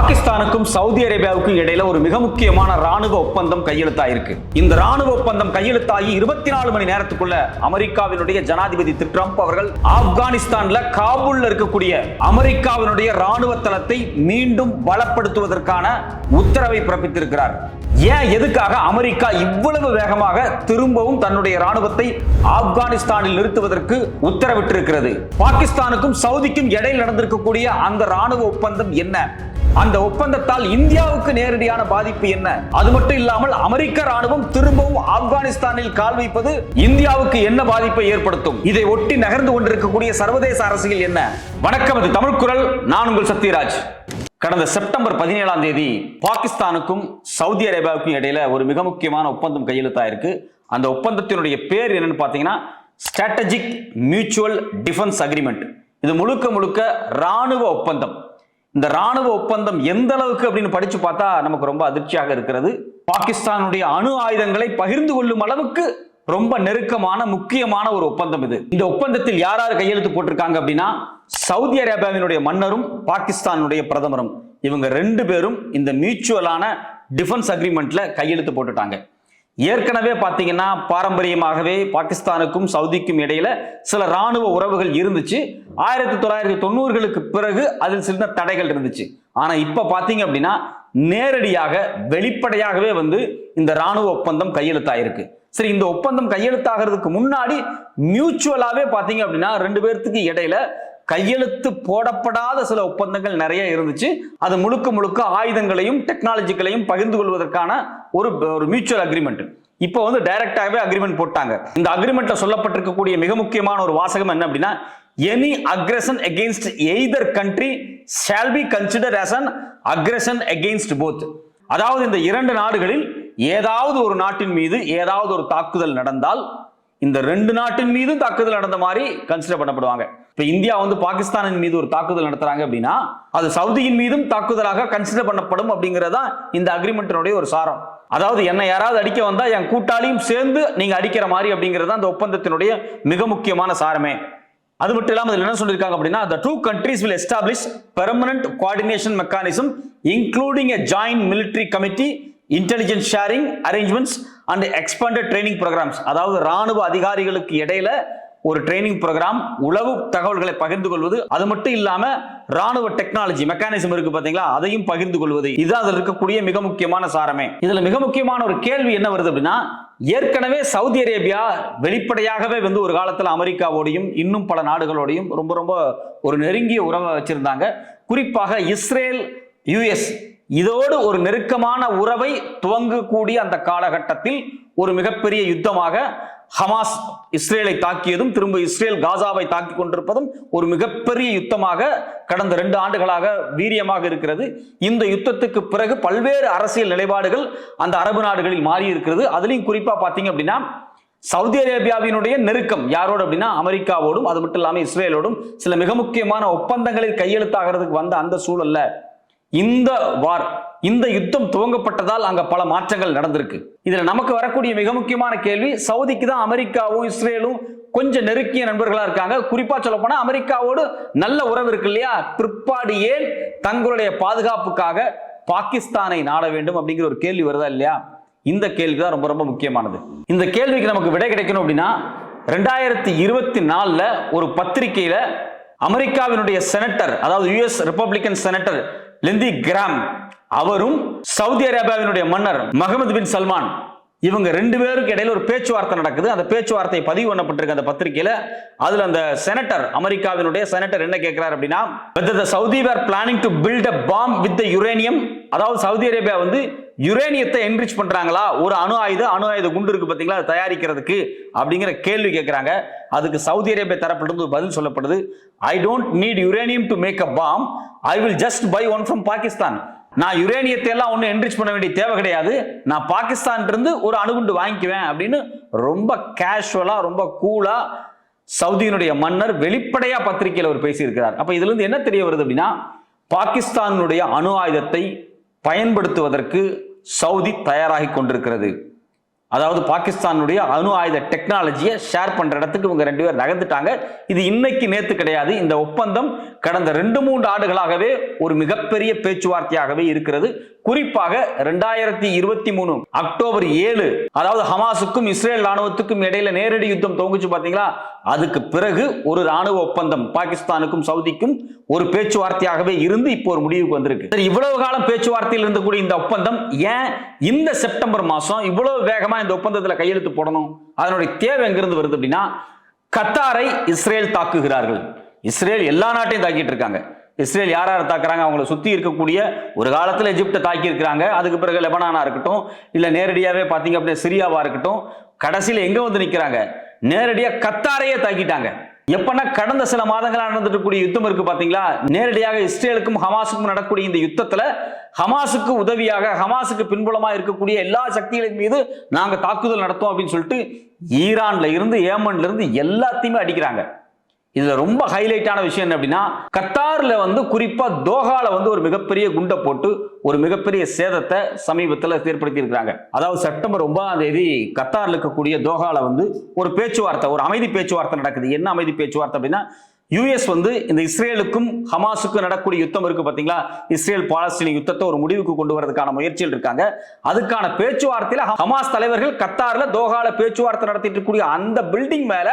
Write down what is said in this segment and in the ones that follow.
பாகிஸ்தானுக்கும் சவுதி அரேபியாவுக்கும் இடையில ஒரு மிக முக்கியமான ராணுவ ஒப்பந்தம் கையெழுத்தாயிருக்கு. இந்த ராணுவ ஒப்பந்தம் கையெழுத்தாகி 24 மணி நேரத்துக்குள்ள அமெரிக்காவினுடைய ஜனாதிபதி திரு ட்ரம்ப் அவர்கள் ஆப்கானிஸ்தான்ல காபூல்ல இருக்கக்கூடிய அமெரிக்காவினுடைய ராணுவ தளத்தை மீண்டும் பலப்படுத்துவதற்கான உத்தரவை பிறப்பித்திருக்கிறார். ஏன் எதுக்காக அமெரிக்கா இவ்வளவு வேகமாக திரும்பவும் தன்னுடைய ராணுவத்தை ஆப்கானிஸ்தானில் நிறுத்துவதற்கு உத்தரவிட்டிருக்கிறது? பாகிஸ்தானுக்கும் சவுதிக்கும் இடையில் நடந்திருக்கக்கூடிய அந்த ராணுவ ஒப்பந்தம் என்ன? அந்த ஒப்பந்தத்தால் இந்தியாவுக்கு நேரடியான பாதிப்பு என்ன? அது மட்டும் இல்லாமல் அமெரிக்க ராணுவம் திரும்பவும் ஆப்கானிஸ்தானில் கால் வைப்பது இந்தியாவுக்கு என்ன பாதிப்பை ஏற்படுத்தும்? இதை ஒட்டி நகர்ந்து கொண்டிருக்கக்கூடிய சர்வதேச அரசியல் என்ன? வணக்கம், இது தமிழ் குரல். நான் உங்கள் சத்யராஜ். கடந்த செப்டம்பர் 17ஆம் தேதி பாகிஸ்தானுக்கும் சவுதி அரேபியாவுக்கும் இடையில ஒரு மிக முக்கியமான ஒப்பந்தம் கையெழுத்தாயிருக்கு. அந்த ஒப்பந்தத்தினுடைய பேர் என்னன்னு பாத்தீங்கன்னா ஸ்ட்ராட்டஜிக் மியூச்சுவல் டிஃபென்ஸ் அக்ரிமெண்ட். இது முழுக்க முழுக்க ராணுவ ஒப்பந்தம். இந்த ராணுவ ஒப்பந்தம் எந்த அளவுக்கு அப்படின்னு படிச்சு பார்த்தா நமக்கு ரொம்ப அதிர்ச்சியாக இருக்கிறது. பாகிஸ்தானுடைய அணு ஆயுதங்களை பகிர்ந்து கொள்ளும் அளவுக்கு ரொம்ப நெருக்கமான முக்கியமான ஒரு ஒப்பந்தம் இது. இந்த ஒப்பந்தத்தில் யார் யார் கையெழுத்து போட்டிருக்காங்க அப்படின்னா சவுதி அரேபியாவினுடைய மன்னரும் பாகிஸ்தானுடைய பிரதமரும், இவங்க ரெண்டு பேரும் இந்த மியூச்சுவலான டிஃபென்ஸ் அக்ரிமெண்ட்ல கையெழுத்து போட்டுட்டாங்க. ஏற்கனவே பாத்தீங்கன்னா பாரம்பரியமாகவே பாகிஸ்தானுக்கும் சவுதிக்கும் இடையில சில ராணுவ உறவுகள் இருந்துச்சு. 1990களுக்கு பிறகு அதில் சில தடைகள் இருந்துச்சு. ஆனா இப்ப பாத்தீங்க அப்படின்னா நேரடியாக வெளிப்படையாகவே இந்த ராணுவ ஒப்பந்தம் கையெழுத்தாயிருக்கு. சரி, இந்த ஒப்பந்தம் கையெழுத்தாகிறதுக்கு முன்னாடி மியூச்சுவலாவே பாத்தீங்க அப்படின்னா ரெண்டு பேர்த்துக்கு இடையில கையெழுத்து போடப்படாத சில ஒப்பந்தங்கள் நிறைய இருந்துச்சு. அது முழுக்க முழுக்க ஆயுதங்களையும் டெக்னாலஜிகளையும் பகிர்ந்து கொள்வதற்கான ஒரு மியூச்சுவல் அக்ரிமெண்ட். இப்போ டைரக்டாகவே அக்ரிமெண்ட் போட்டாங்க. இந்த அக்ரிமெண்ட்ல சொல்லப்பட்டிருக்கக்கூடிய மிக முக்கியமான ஒரு வாசகம் என்ன அப்படின்னா, any aggression against either country shall be considered as an aggression against both. அதாவது இந்த இரண்டு நாடுகளில் ஏதாவது ஒரு நாட்டின் மீது ஏதாவது ஒரு தாக்குதல் நடந்தால் இந்த ரெண்டு நாட்டின் மீதும் தாக்குதல் நடந்த மாதிரி கன்சிடர் பண்ணப்படுவாங்க. இப்ப இந்தியா பாகிஸ்தானின் மீது ஒரு தாக்குதல் நடத்துறாங்க அப்படின்னா அது சவுதியின் மீதும் தாக்குதலாக கன்சிடர் பண்ணப்படும் அப்படிங்கறதா இந்த அக்ரிமெண்டினுடைய ஒரு சாரம். அதாவது என்ன யாராவது அடிக்க வந்தா என் கூட்டாளியும் சேர்ந்து நீங்க அடிக்கிற மாதிரி அப்படிங்கறத அந்த ஒப்பந்தத்தினுடைய மிக முக்கியமான சாரமே. அது மட்டும் இல்லாம என்ன சொல்லிருக்காங்க அப்படின்னா the two countries will establish permanent coordination mechanism including a joint military committee, intelligence sharing arrangements and expanded training programs. அதாவது ராணுவ அதிகாரிகளுக்கு இடையில ஒரு ட்ரைனிங் ப்ரோக்ராம், உளவு தகவல்களை பகிர்ந்து கொள்வது, அது மட்டும் இல்லாம ராணுவ டெக்னாலஜி மெக்கானிசம் இருக்கு பாத்தீங்களா, அதையும் பகிர்ந்து கொள்வது. இதுதான் அதில் இருக்கக்கூடிய மிக முக்கியமான சாரமே. இதுல மிக முக்கியமான ஒரு கேள்வி என்ன வருது அப்படின்னா, ஏற்கனவே சவுதி அரேபியா வெளிப்படையாகவே ஒரு காலத்துல அமெரிக்காவோடையும் இன்னும் பல நாடுகளோடையும் ரொம்ப ரொம்ப ஒரு நெருங்கிய உறவை வச்சிருந்தாங்க. குறிப்பாக இஸ்ரேல், யுஎஸ் இதோடு ஒரு நெருக்கமான உறவை துவங்கக்கூடிய அந்த காலகட்டத்தில் ஒரு மிகப்பெரிய யுத்தமாக ஹமாஸ் இஸ்ரேலை தாக்கியதும் திரும்ப இஸ்ரேல் காசாவை தாக்கி கொண்டிருப்பதும் ஒரு மிகப்பெரிய யுத்தமாக கடந்த 2 ஆண்டுகளாக வீரியமாக இருக்கிறது. இந்த யுத்தத்துக்கு பிறகு பல்வேறு அரசியல் நிலைப்பாடுகள் அந்த அரபு நாடுகளில் மாறி இருக்கிறது. அதுலயும் குறிப்பா பாத்தீங்க அப்படின்னா சவுதி அரேபியாவினுடைய நெருக்கம் யாரோடு அப்படின்னா அமெரிக்காவோடும், அது மட்டும் இல்லாம இஸ்ரேலோடும் சில மிக முக்கியமான ஒப்பந்தங்களில் கையெழுத்தாகிறதுக்கு வந்த அந்த சூழல்ல இந்த யுத்தம் துவங்கப்பட்டதால் அங்க பல மாற்றங்கள் நடந்திருக்கு. இதுல நமக்கு வரக்கூடிய மிக முக்கியமான கேள்வி, சவுதிக்கு தான் அமெரிக்காவும் இஸ்ரேலும் கொஞ்சம் நெருக்கிய நண்பர்களா இருக்காங்க. குறிப்பா சொல்ல போனா அமெரிக்காவோடு நல்ல உறவு இருக்கு இல்லையா, பிற்பாடு ஏன் தங்களுடைய பாதுகாப்புக்காக பாகிஸ்தானை நாட வேண்டும் அப்படிங்கிற ஒரு கேள்வி வருதா இல்லையா? இந்த கேள்விதான் ரொம்ப ரொம்ப முக்கியமானது. இந்த கேள்விக்கு நமக்கு விடை கிடைக்கணும் அப்படின்னா 2024 ஒரு பத்திரிகையில அமெரிக்காவினுடைய செனட்டர், அதாவது யுஎஸ் ரிப்பப்ளிகன் செனட்டர் லிந்தி கிராம் அவரும் சவுதி அரேபியாவினுடைய மன்னர் முகமது பின் சல்மான் இவங்க ரெண்டு பேருக்கு இடையில ஒரு பேச்சுவார்த்தை நடக்குது. அந்த பேச்சுவார்த்தை பதிவு பண்ணப்பட்டிருக்கு அந்த பத்திரிகையில. அதுல அந்த செனட்டர், அமெரிக்காவினுடைய செனட்டர் என்ன கேட்கிறார் அப்படின்னா, whether the Saudi were planning to build a bomb with the uranium, அதாவது சவுதி அரேபியா யுரேனியத்தை என்ரிச் பண்றாங்களா, ஒரு அணு ஆயுத குண்டு இருக்கு பாத்தீங்களா அதை தயாரிக்கிறதுக்கு அப்படிங்கிற கேள்வி கேட்கிறாங்க. அதுக்கு சவுதி அரேபியா தரப்பிலிருந்து பதில் சொல்லப்படுது, I don't need uranium to make a bomb, I will just buy one from Pakistan. நான் யுரேனியத்தை எல்லாம் ஒன்னும் என்ரிச் பண்ண வேண்டிய தேவை கிடையாது, நான் பாகிஸ்தான் இருந்து ஒரு அணுகுண்டு வாங்கிக்குவேன் அப்படின்னு ரொம்ப கேஷுவலா ரொம்ப கூலா சவுதியினுடைய மன்னர் வெளிப்படையா பத்திரிகையில் அவர் பேசியிருக்கிறார். அப்ப இதுல இருந்து என்ன தெரிய வருது அப்படின்னா, பாகிஸ்தானுடைய அணு ஆயுதத்தை பயன்படுத்துவதற்கு சவுதி தயாராகி கொண்டிருக்கிறது. அதாவது பாகிஸ்தானுடைய அணு ஆயுத டெக்னாலஜியை ஷேர் பண்ற இடத்துக்கு இவங்க 2 பேர் நகர்ந்துட்டாங்க. இது இன்னைக்கு நேத்து கிடையாது. இந்த ஒப்பந்தம் கடந்த 2-3 ஆண்டுகளாகவே ஒரு மிகப்பெரிய பேச்சுவார்த்தையாகவே இருக்கிறது. குறிப்பாக 2023 அக்டோபர் 7, அதாவது ஹமாஸுக்கும் இஸ்ரேல் ராணுவத்துக்கும் இடையில நேரடி யுத்தம் துவங்குச்சு பாத்தீங்களா, அதுக்கு பிறகு ஒரு ராணுவ ஒப்பந்தம் பாகிஸ்தானுக்கும் சவுதிக்கும் ஒரு பேச்சுவார்த்தையாகவே இருந்து இப்போ ஒரு முடிவுக்கு வந்திருக்கு. இவ்வளவு காலம் பேச்சுவார்த்தையில் இருந்தக்கூடிய இந்த ஒப்பந்தம் ஏன் இந்த செப்டம்பர் மாசம் இவ்வளவு வேகமா இந்த ஒப்பந்தத்தில் கையெழுத்து போடணும்? அதனுடைய தேவை எங்கிருந்து வருது அப்படின்னா, கத்தாரை இஸ்ரேல் தாக்குகிறார்கள். இஸ்ரேல் எல்லா நாட்டையும் தாக்கிட்டு இருக்காங்க. இஸ்ரேல் யார் யார் தாக்குறாங்க? அவங்களை சுத்தி இருக்கக்கூடிய ஒரு காலத்தில் எஜிப்டை தாக்கி இருக்கிறாங்க. அதுக்கு பிறகு லெபனானா இருக்கட்டும், இல்ல நேரடியாவே பாத்தீங்க அப்படின்னா சிரியாவா இருக்கட்டும், கடைசியில் எங்க வந்து நிக்கிறாங்க? நேரடியா கத்தாரையே தாக்கிட்டாங்க. எப்பன்னா கடந்த சில மாதங்களா நடந்துட்டு கூடிய யுத்தம் இருக்கு பாத்தீங்களா, நேரடியாக இஸ்ரேலுக்கும் ஹமாஸுக்கும் நடக்கக்கூடிய இந்த யுத்தத்துல ஹமாஸுக்கு உதவியாக, ஹமாஸுக்கு பின்புலமா இருக்கக்கூடிய எல்லா சக்திகளின் மீது நாங்க தாக்குதல் நடத்தோம் அப்படின்னு சொல்லிட்டு ஈரான்ல இருந்து ஏமன்ல இருந்து எல்லாத்தையுமே அடிக்கிறாங்க. இதுல ரொம்ப ஹைலைட்டான விஷயம் என்ன அப்படின்னா, கத்தார்ல வந்து குறிப்பா தோஹால வந்து ஒரு மிகப்பெரிய குண்டை போட்டு ஒரு மிகப்பெரிய சேதத்தை சமீபத்தில் ஏற்படுத்தி இருக்கிறாங்க. அதாவது செப்டம்பர் 9ஆம் தேதி கத்தார்ல இருக்கக்கூடிய தோஹால வந்து ஒரு பேச்சுவார்த்தை, ஒரு அமைதி பேச்சுவார்த்தை நடக்குது. என்ன அமைதி பேச்சுவார்த்தை அப்படின்னா, யுஎஸ் வந்து இந்த இஸ்ரேலுக்கும் ஹமாஸுக்கும் நடக்கக்கூடிய யுத்தம் இருக்கு பாத்தீங்களா, இஸ்ரேல் பாலஸ்தீன யுத்தத்தை ஒரு முடிவுக்கு கொண்டு வரதுக்கான முயற்சியில் இருக்காங்க. அதுக்கான பேச்சுவார்த்தையில ஹமாஸ் தலைவர்கள் கத்தார்ல தோஹால பேச்சுவார்த்தை நடத்திட்டு இருக்கக்கூடிய அந்த பில்டிங் மேல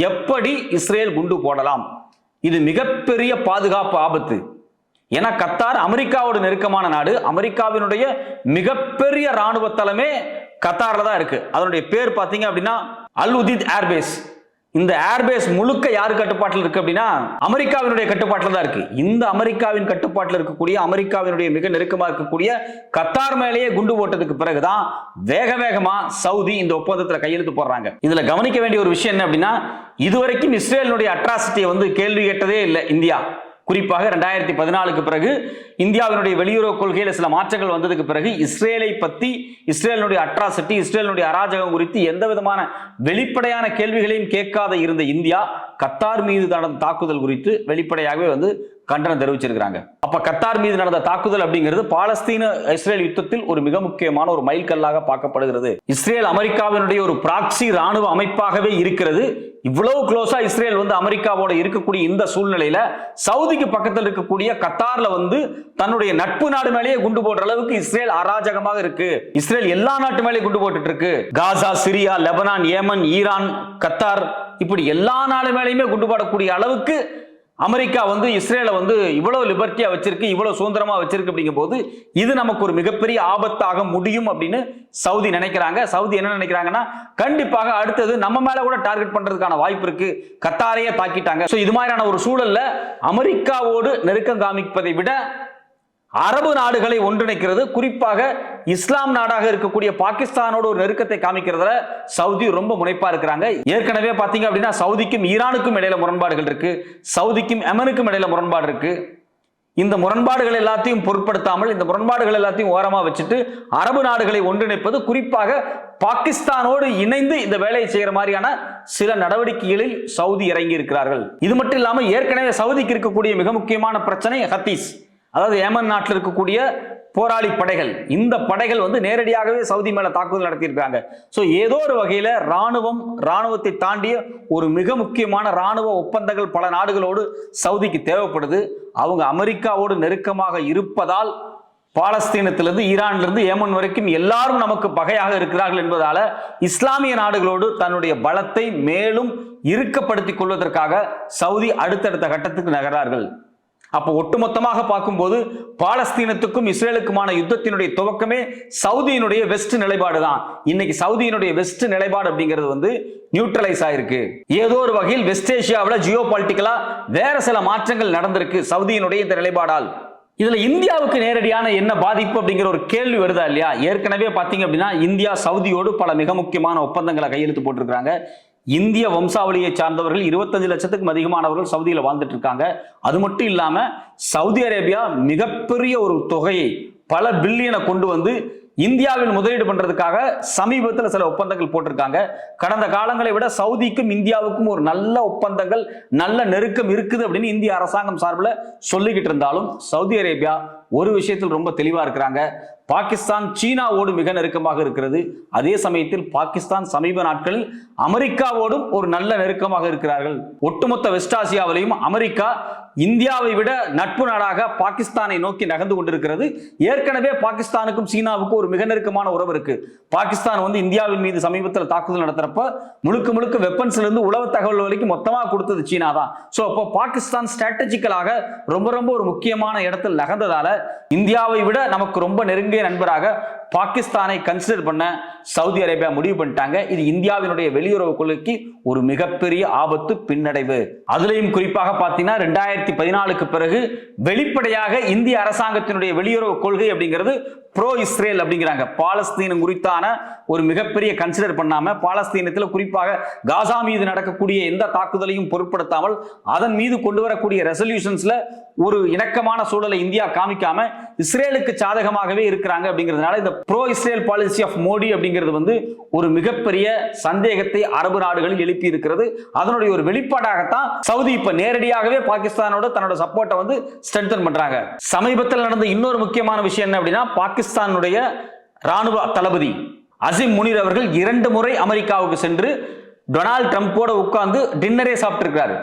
எப்படி இஸ்ரேல் குண்டு போடலாம்? இது மிகப்பெரிய பாதுகாப்பு ஆபத்து. ஏன்னா கத்தார் அமெரிக்காவோட நெருக்கமான நாடு. அமெரிக்காவினுடைய மிகப்பெரிய ராணுவ தளமே கத்தார்ல தான் இருக்கு. அதனுடைய பேர் பாத்தீங்க அப்படின்னா அல் உதீத் ஏர்பேஸ். இந்த ஏர்பேஸ் முழுக்க யாரு கட்டுப்பாட்டில் இருக்கு அப்படின்னா அமெரிக்காவினுடைய கட்டுப்பாட்டில் தான் இருக்கு. இந்த அமெரிக்காவின் கட்டுப்பாட்டில் இருக்கக்கூடிய, அமெரிக்காவினுடைய மிக நெருக்கமாக இருக்கக்கூடிய கத்தார் மேலேயே குண்டு போட்டதுக்கு பிறகுதான் வேக வேகமா சவுதி இந்த ஒப்பந்தத்தில் கையெழுத்து போடுறாங்க. இதுல கவனிக்க வேண்டிய ஒரு விஷயம் என்ன அப்படின்னா, இதுவரைக்கும் இஸ்ரேலினுடைய அட்ராசிட்டியை வந்து கேள்வி கேட்டதே இல்லை இந்தியா. குறிப்பாக 2014க்கு பிறகு இந்தியாவினுடைய வெளியுறவு கொள்கையில் சில மாற்றங்கள் வந்ததுக்கு பிறகு இஸ்ரேலை பத்தி, இஸ்ரேலுடைய அட்ராசிட்டி, இஸ்ரேலுடைய அராஜகம் குறித்து எந்த விதமான வெளிப்படையான கேள்விகளையும் கேட்காத இருந்த இந்தியா கத்தார் மீது நடந்த தாக்குதல் குறித்து வெளிப்படையாகவே வந்து கண்டனம் தெரிவிச்சிருக்கிறாங்க. அப்ப கத்தார் மீது நடந்த தாக்குதல் அப்படிங்கிறது பாலஸ்தீன இஸ்ரேல் யுத்தத்தில் ஒரு மிக முக்கியமான ஒரு மைல்கல்லாக பார்க்கப்படுகிறது. இஸ்ரேல் அமெரிக்காவினுடைய ஒரு பிராக்சி ராணுவ அமைப்பாகவே இருக்கிறது. இவ்வளவு க்ளோஸா இஸ்ரேல் வந்து அமெரிக்காவோட இருக்கக்கூடிய இந்த சூழ்நிலையில சவுதிக்கு பக்கத்தில் இருக்கக்கூடிய கத்தார்ல வந்து தன்னுடைய நட்பு நாடு மேலேயே குண்டு போடுற அளவுக்கு இஸ்ரேல் அராஜகமாக இருக்கு. இஸ்ரேல் எல்லா நாட்டு மேலேயும் குண்டு போட்டுட்டு இருக்கு. Gaza, Syria, Lebanon, Yemen, Iran, Qatar, இப்படி எல்லா நாடு மேலேயுமே குண்டு போடக்கூடிய அளவுக்கு அமெரிக்கா வந்து இஸ்ரேலை வந்து இவ்வளவு லிபர்ட்டியா வச்சிருக்கு, இவ்வளவு சுதந்திரமா வச்சிருக்கு. அப்படிங்கும் போது இது நமக்கு ஒரு மிகப்பெரிய ஆபத்தாக முடியும் அப்படின்னு சவுதி நினைக்கிறாங்க. சவுதி என்ன நினைக்கிறாங்கன்னா, கண்டிப்பாக அடுத்தது நம்ம மேல கூட டார்கெட் பண்றதுக்கான வாய்ப்பு இருக்கு. கத்தாரையே தாக்கிட்டாங்க. இது மாதிரியான ஒரு சூழல்ல அமெரிக்காவோடு நெருக்கம் காமிப்பதை விட அரபு நாடுகளை ஒன்றிணைக்கிறது, குறிப்பாக இஸ்லாம் நாடாக இருக்கக்கூடிய பாகிஸ்தானோட ஒரு நெருக்கத்தை காமிக்கிறதுல சவுதி ரொம்ப முனைப்பா இருக்கிறாங்க. ஏற்கனவே பாத்தீங்க அப்படின்னா சவுதிக்கும் ஈரானுக்கும் இடையில முரண்பாடுகள் இருக்கு, சவுதிக்கும் யமனுக்கும் இடையில முரண்பாடு இருக்கு. இந்த முரண்பாடுகள் எல்லாத்தையும் பொருட்படுத்தாமல், இந்த முரண்பாடுகள் எல்லாத்தையும் ஓரமா வச்சுட்டு அரபு நாடுகளை ஒன்றிணைப்பது, குறிப்பாக பாகிஸ்தானோடு இணைந்து இந்த வேலையை செய்யற மாதிரியான சில நடவடிக்கைகளில் சவுதி இறங்கி இருக்கிறார்கள். இது மட்டும் இல்லாம ஏற்கனவே சவுதிக்கு இருக்கக்கூடிய மிக முக்கியமான பிரச்சனை ஹத்தீஸ், அதாவது ஏமன் நாட்டில் இருக்கக்கூடிய போராளி படைகள். இந்த படைகள் வந்து நேரடியாகவே சவுதி மேல தாக்குதல் நடத்தியிருக்காங்க. ஏதோ ஒரு வகையில ராணுவத்தை தாண்டிய ஒரு மிக முக்கியமான ராணுவ ஒப்பந்தங்கள் பல நாடுகளோடு சவுதிக்கு தேவைப்படுது. அவங்க அமெரிக்காவோடு நெருக்கமாக இருப்பதால் பாலஸ்தீனத்திலிருந்து ஈரானிலிருந்து ஏமன் வரைக்கும் எல்லாரும் நமக்கு பகையாக இருக்கிறார்கள் என்பதால இஸ்லாமிய நாடுகளோடு தன்னுடைய பலத்தை மேலும் இறுக்கப்படுத்திக் கொள்வதற்காக சவுதி அடுத்தடுத்த கட்டத்துக்கு நகர்றார்கள். அப்போ ஒட்டுமொத்தமாக பார்க்கும்போது பாலஸ்தீனத்துக்கும் இஸ்ரேலுக்குமான யுத்தத்தினுடைய துவக்கமே சவுதியினுடைய வெஸ்ட் நிலைப்பாடு தான். இன்னைக்கு சவுதியினுடைய வெஸ்ட் நிலைப்பாடு அப்படிங்கிறது வந்து நியூட்ரலைஸ் ஆயிருக்கு. ஏதோ ஒரு வகையில் வெஸ்ட் ஏசியாவில் ஜியோ பாலிட்டிக்கலா வேற சில மாற்றங்கள் நடந்திருக்கு சவுதியினுடைய இந்த நிலைப்பாடால். இதுல இந்தியாவுக்கு நேரடியான என்ன பாதிப்பு அப்படிங்கிற ஒரு கேள்வி வருதா இல்லையா? ஏற்கனவே பாத்தீங்க அப்படின்னா இந்தியா சவுதியோடு பல மிக முக்கியமான ஒப்பந்தங்களை கையெழுத்து போட்டிருக்காங்க. இந்திய வம்சாவளியை சார்ந்தவர்கள் 25 லட்சத்துக்கும் அதிகமானவர்கள் சவுதியில் வாழ்ந்துட்டு இருக்காங்க. அது மட்டும் இல்லாம சவுதி அரேபியா மிகப்பெரிய ஒரு தொகையை, பல பில்லியனை கொண்டு வந்து இந்தியாவில் முதலீடு பண்றதுக்காக சமீபத்தில் சில ஒப்பந்தங்கள் போட்டிருக்காங்க. கடந்த காலங்களை விட சவுதிக்கும் இந்தியாவுக்கும் ஒரு நல்ல ஒப்பந்தங்கள், நல்ல நெருக்கம் இருக்குது அப்படின்னு இந்திய அரசாங்கம் சார்பில் சொல்லிக்கிட்டு இருந்தாலும் சவுதி அரேபியா ஒரு விஷயத்தில் ரொம்ப தெளிவா இருக்கிறாங்க. பாகிஸ்தான் சீனாவோடு மிக நெருக்கமாக இருக்கிறது. அதே சமயத்தில் பாகிஸ்தான் சமீப நாட்களில் அமெரிக்காவோடும் ஒரு நல்ல நெருக்கமாக இருக்கிறார்கள். ஒட்டுமொத்த வெஸ்ட் ஆசியாவிலையும் அமெரிக்கா இந்தியாவை விட நட்பு நாடாக பாகிஸ்தானை நோக்கி நகர்ந்து கொண்டிருக்கிறது. ஏற்கனவே பாகிஸ்தானுக்கும் சீனாவுக்கும் ஒரு மிக நெருக்கமான உறவு இருக்கு. பாகிஸ்தான் இந்தியாவின் மீது சமீபத்தில் தாக்குதல் நடத்துறப்ப முழுக்க முழுக்க வெப்பன்ஸ்ல இருந்து உளவு தகவல் வரைக்கும் மொத்தமா கொடுத்தது சீனா தான். சோ அப்போ பாகிஸ்தான் ஸ்ட்ராட்டஜிக்கலாக ரொம்ப ரொம்ப ஒரு முக்கியமான இடத்தில் நகர்ந்ததால இந்தியாவை விட நமக்கு ரொம்ப நெருங்கிய நண்பராக பாகிஸ்தானை கன்சிடர் பண்ண சவுதி அரேபியா முடிவு பண்ணிட்டாங்க. இது இந்தியாவினுடைய வெளியுறவு கொள்கைக்கு ஒரு மிகப்பெரிய ஆபத்து, பின்னடைவு. அதுலயும் குறிப்பாக பார்த்தீங்கன்னா 2014க்கு பிறகு வெளிப்படையாக இந்திய அரசாங்கத்தினுடைய வெளியுறவு கொள்கை அப்படிங்கிறது ப்ரோ இஸ்ரேல் அப்படிங்கிறாங்க. பாலஸ்தீனம் குறித்தான ஒரு மிகப்பெரிய கன்சிடர் பண்ணாம, பாலஸ்தீனத்தில் குறிப்பாக காசா மீது நடக்கக்கூடிய எந்த தாக்குதலையும் பொருட்படுத்தாமல் அதன் மீது கொண்டு வரக்கூடிய ரெசல்யூஷன்ஸ்ல ஒரு இணக்கமான சூழலை இந்தியா காமிக்காம இஸ்ரேலுக்கு சாதகமாகவே இருக்கிறாங்க. அப்படிங்கிறதுனால இந்த pro Israel policy of Modi அப்படிங்கிறது ஒரு மிகப்பெரிய சந்தேகத்தை அரபு நாடுகளில் எழுப்பி இருக்கிறது. அதனுடைய ஒரு வெளிப்பாடாகத்தான் சவுதி இப்ப நேரடியாகவே பாகிஸ்தானோட தன்னோட சப்போர்ட்டை ஸ்ட்ரென்தன் பண்றாங்க. சமீபத்தில் நடந்த இன்னொரு முக்கியமான விஷயம் என்ன அப்படின்னா, பாகிஸ்தானுடைய ராணுவ தளபதி அசிம் முனிர் அவர்கள் 2 முறை அமெரிக்காவுக்கு சென்று டொனால்டு டிரம்போட உட்கார்ந்து டின்னரே சாப்பிட்டு இருக்கிறாரு.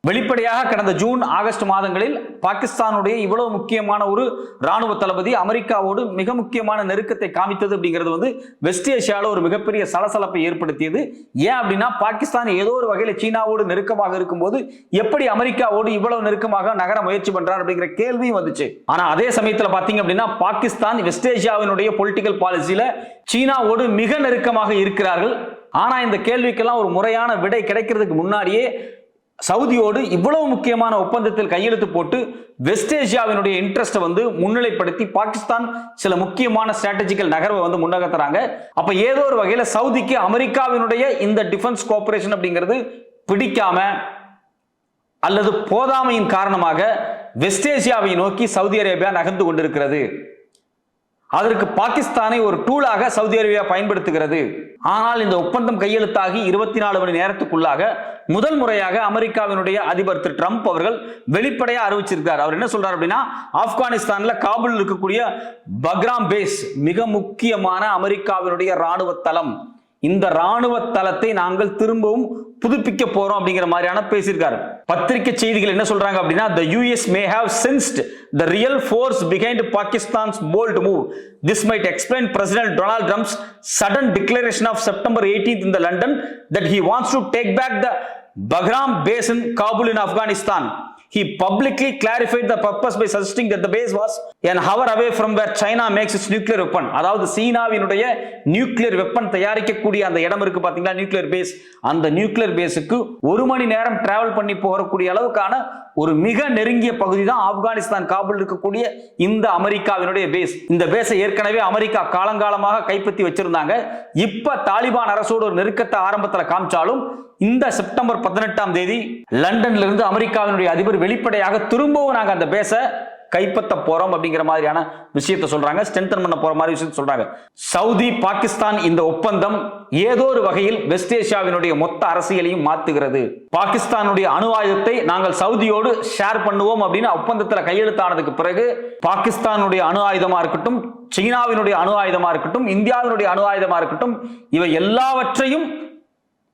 வெளிப்படையாக கடந்த ஜூன் ஆகஸ்ட் மாதங்களில் பாகிஸ்தானுடைய இவ்வளவு முக்கியமான ஒரு ராணுவ தளபதி அமெரிக்காவோடு மிக முக்கியமான நெருக்கத்தை காமித்தது அப்படிங்கிறது வெஸ்ட் ஏசியாவில் ஒரு மிகப்பெரிய சலசலப்பை ஏற்படுத்தியது. ஏன் அப்படின்னா, பாகிஸ்தான் ஏதோ ஒரு வகையில் சீனாவோடு நெருக்கமாக இருக்கும்போது எப்படி அமெரிக்காவோடு இவ்வளவு நெருக்கமாக நகர முயற்சி பண்றார் அப்படிங்கிற கேள்வியும் வந்துச்சு. ஆனா அதே சமயத்தில் பாத்தீங்க அப்படின்னா, பாகிஸ்தான் வெஸ்ட் ஏசியாவினுடைய பொலிட்டிக்கல் பாலிசியில சீனாவோடு மிக நெருக்கமாக இருக்கிறார்கள். ஆனா இந்த கேள்விக்கெல்லாம் ஒரு முறையான விடை கிடைக்கிறதுக்கு முன்னாடியே சவுதியோடு இவ்வளவு முக்கியமான ஒப்பந்தத்தில் கையெழுத்து போட்டு வெஸ்ட் ஏசியாவினுடைய இன்ட்ரெஸ்ட் முன்னிலைப்படுத்தி பாகிஸ்தான் சில முக்கியமான ஸ்ட்ராட்டஜிக்கல் நகர்வை முன்னகர்த்துறாங்க. அப்ப ஏதோ ஒரு வகையில சவுதிக்கு அமெரிக்காவினுடைய இந்த டிஃபென்ஸ் கோஆபரேஷன் அப்படிங்கிறது பிடிக்காம அல்லது போதாமையின் காரணமாக வெஸ்ட் ஏசியாவை நோக்கி சவுதி அரேபியா நகர்ந்து கொண்டிருக்கிறது. அதற்கு பாகிஸ்தானை ஒரு டூலாக சவுதி அரேபியா பயன்படுத்துகிறது. ஆனால் இந்த ஒப்பந்தம் கையெழுத்தாகி 24 மணி நேரத்துக்குள்ளாக முதல் முறையாக அமெரிக்காவினுடைய அதிபர் திரு ட்ரம்ப் அவர்கள் வெளிப்படையா அறிவிச்சிருக்கார். அவர் என்ன சொல்றார் அப்படின்னா, ஆப்கானிஸ்தான்ல காபூல் இருக்கக்கூடிய பக்ராம் பேஸ் மிக முக்கியமான அமெரிக்காவினுடைய ராணுவ தளம். இந்த ராணுவ தளத்தை நாங்கள் திரும்பவும் புதுப்பிக்க போறோம் அப்படிங்கிற மாதிரியான பேசியிருக்காரு. பத்திரிகை செய்திகள் என்ன சொல்றாங்க அப்படின்னா, the US may have sensed the real force behind Pakistan's bold move. This might explain President Donald Trump's sudden declaration of September 18th in the London that he wants to take back the Bagram base in Kabul in Afghanistan. He publicly clarified the purpose by suggesting that the base was an hour away from where China makes its nuclear weapon. அதாவது சீனாவினுடைய nuclear weapon தயாரிக்கக்கூடிய அந்த இடம் இருக்கு பாத்தீங்களா, nuclear base. அந்த nuclear பேஸுக்கு 1 மணி நேரம் travel பண்ணி போகக்கூடிய அளவுக்கான ஒரு மிக நெருங்கிய பகுதி தான் ஆப்கானிஸ்தான் காபூல் இருக்கக்கூடிய இந்த அமெரிக்காவினுடைய பேஸ். இந்த பேஸை ஏற்கனவே அமெரிக்கா காலங்காலமாக கைப்பற்றி வச்சிருந்தாங்க. இப்ப தாலிபான் அரசோடு ஒரு நெருக்கத்தை ஆரம்பத்தில் காமிச்சாலும் இந்த செப்டம்பர் 18ஆம் தேதி லண்டன்ல இருந்து அமெரிக்காவினுடைய அதிபர் வெளிப்படையாக திரும்பவும் நாங்க அந்த பேஸை கைப்பற்ற போறோம் அப்படிங்கிற மாதிரியான விஷயத்தை சொல்றாங்க. ஸ்ட்ரென்தன் பண்ண போற மாதிரி விஷயத்தை சொல்றாங்க. சவுதி பாகிஸ்தான் இந்த ஒப்பந்தம் ஏதோ ஒரு வகையில் வெஸ்ட் ஏசியாவினுடைய மொத்த அரசியலையும் மாத்துகிறது. பாகிஸ்தானுடைய அணு ஆயுதத்தை நாங்கள் சவுதியோடு ஷேர் பண்ணுவோம் அப்படின்னு ஒப்பந்தத்தில் கையெழுத்தானதுக்கு பிறகு பாகிஸ்தானுடைய அணு ஆயுதமா இருக்கட்டும், சீனாவினுடைய அணு ஆயுதமா இருக்கட்டும், இந்தியாவினுடைய அணு ஆயுதமா இருக்கட்டும், இவை எல்லாவற்றையும்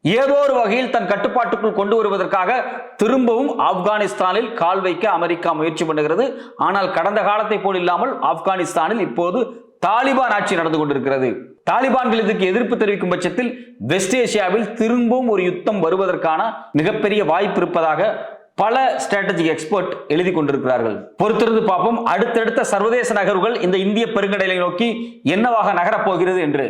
ஏதோ ஒரு வகையில் தன் கட்டுப்பாட்டுக்குள் கொண்டு வருவதற்காக திரும்பவும் ஆப்கானிஸ்தானில் கால் வைக்க அமெரிக்கா முயற்சி பண்ணுகிறது. ஆனால் கடந்த காலத்தை போல் இல்லாமல் ஆப்கானிஸ்தானில் இப்போது தாலிபான் ஆட்சி நடந்து கொண்டிருக்கிறது. தாலிபான்கள் இதுக்கு எதிர்ப்பு தெரிவிக்கும் பட்சத்தில் வெஸ்ட் ஏசியாவில் திரும்பவும் ஒரு யுத்தம் வருவதற்கான மிகப்பெரிய வாய்ப்பு இருப்பதாக பல ஸ்ட்ராட்டஜிக் எக்ஸ்பர்ட் எழுதி கொண்டிருக்கிறார்கள். பொறுத்திருந்து பார்ப்போம் அடுத்தடுத்த சர்வதேச நகர்வுகள் இந்த இந்திய பெருங்கடலை நோக்கி என்னவாக நகரப்போகிறது என்று.